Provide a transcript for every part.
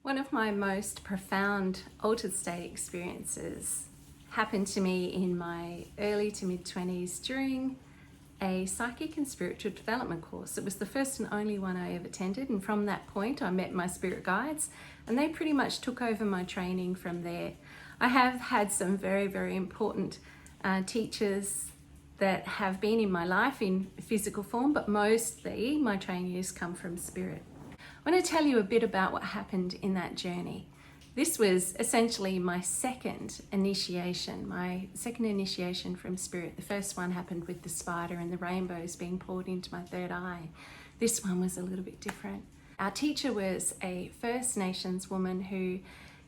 One of my most profound altered state experiences happened to me in my early to mid-20s during a psychic and spiritual development course. It was the first and only one I ever attended, and from that point I met my spirit guides and they pretty much took over my training from there. I have had some very, very important teachers that have been in my life in physical form, but mostly my trainees come from spirit. I want to tell you a bit about what happened in that journey. This was essentially my second initiation from spirit. The first one happened with the spider and the rainbows being poured into my third eye. This one was a little bit different. Our teacher was a First Nations woman who,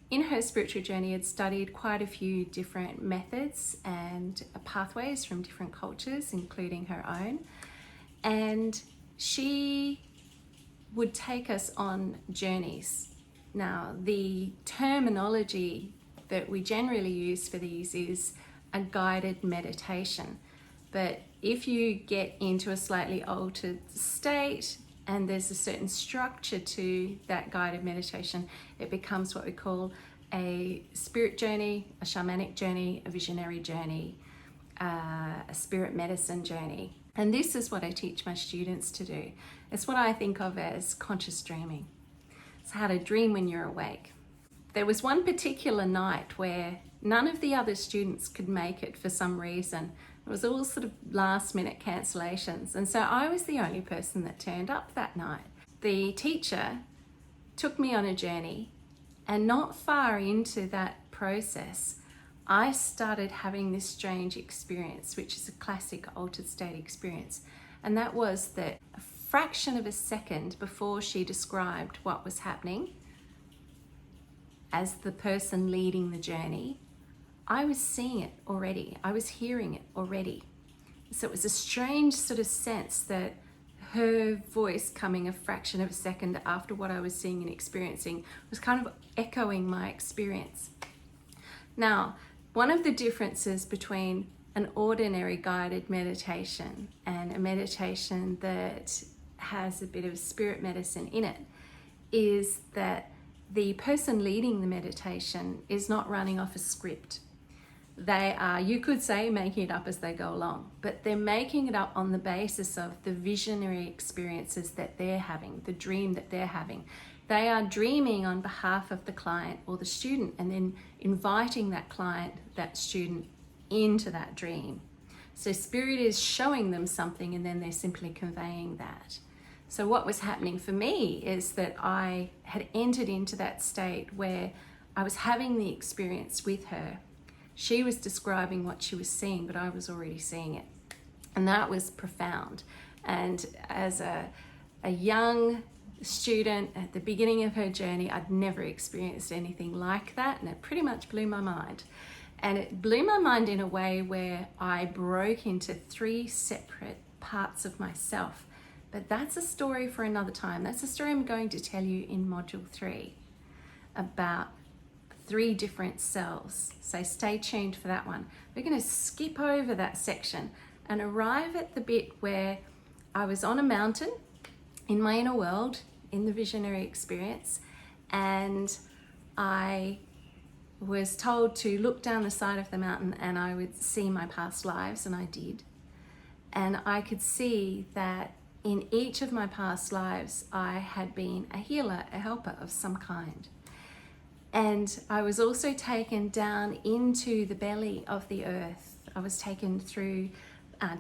in her spiritual journey, had studied quite a few different methods and pathways from different cultures, including her own. And she would take us on journeys. Now, the terminology that we generally use for these is a guided meditation. But if you get into a slightly altered state and there's a certain structure to that guided meditation, it becomes what we call a spirit journey, a shamanic journey, a visionary journey, a spirit medicine journey. And this is what I teach my students to do. It's what I think of as conscious dreaming. It's how to dream when you're awake. There was one particular night where none of the other students could make it for some reason. It was all sort of last minute cancellations. And so I was the only person that turned up that night. The teacher took me on a journey, and not far into that process, I started having this strange experience, which is a classic altered state experience. And that was that a fraction of a second before she described what was happening as the person leading the journey, I was seeing it already. I was hearing it already. So it was a strange sort of sense that her voice coming a fraction of a second after what I was seeing and experiencing was kind of echoing my experience. Now, one of the differences between an ordinary guided meditation and a meditation that has a bit of spirit medicine in it is that the person leading the meditation is not running off a script. They are, you could say, making it up as they go along, but they're making it up on the basis of the visionary experiences that they're having, the dream that they're having. They are dreaming on behalf of the client or the student and then inviting that client, that student, into that dream. So spirit is showing them something and then they're simply conveying that. So what was happening for me is that I had entered into that state where I was having the experience with her. She was describing what she was seeing, but I was already seeing it. And that was profound. And as a young student at the beginning of her journey, I'd never experienced anything like that, and it pretty much blew my mind. And it blew my mind in a way where I broke into 3 separate parts of myself. But that's a story for another time. That's a story I'm going to tell you in module 3 about 3 different selves. So stay tuned for that one. We're going to skip over that section and arrive at the bit where I was on a mountain in my inner world, in the visionary experience, and I was told to look down the side of the mountain and I would see my past lives, and I did. And I could see that in each of my past lives, I had been a healer, a helper of some kind. And I was also taken down into the belly of the earth. I was taken through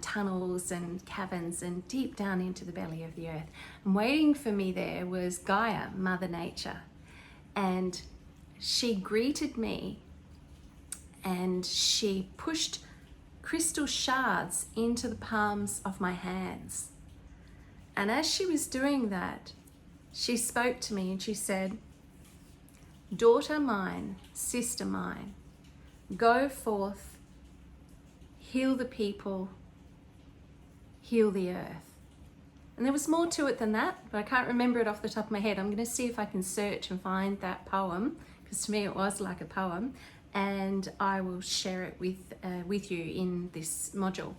tunnels and caverns and deep down into the belly of the earth. And waiting for me there was Gaia, Mother Nature. And she greeted me and she pushed crystal shards into the palms of my hands. And as she was doing that, she spoke to me and she said, "Daughter mine, sister mine, go forth, heal the people, heal the earth." And there was more to it than that, but I can't remember it off the top of my head. I'm going to see if I can search and find that poem, because to me it was like a poem, and I will share it with you in this module.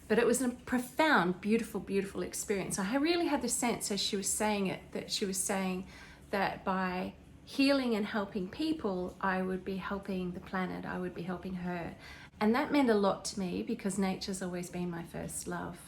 But it was a profound, beautiful, beautiful experience. I really had the sense as she was saying it, that she was saying that by healing and helping people, I would be helping the planet, I would be helping her. And that meant a lot to me because nature's always been my first love.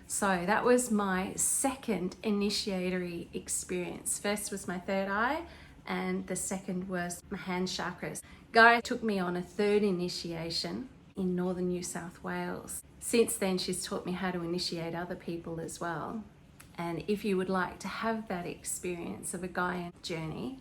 So that was my second initiatory experience. First was my third eye, and the second was my hand chakras. Gaia took me on a third initiation in northern New South Wales. Since then, she's taught me how to initiate other people as well. And if you would like to have that experience of a Gaian journey,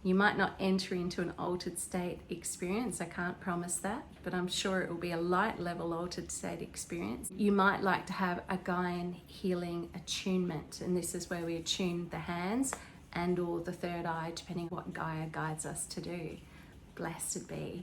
you might not enter into an altered state experience, I can't promise that, but I'm sure it will be a light level altered state experience. You might like to have a Gaian healing attunement, and this is where we attune the hands and or the third eye, depending what Gaia guides us to do. Blessed be.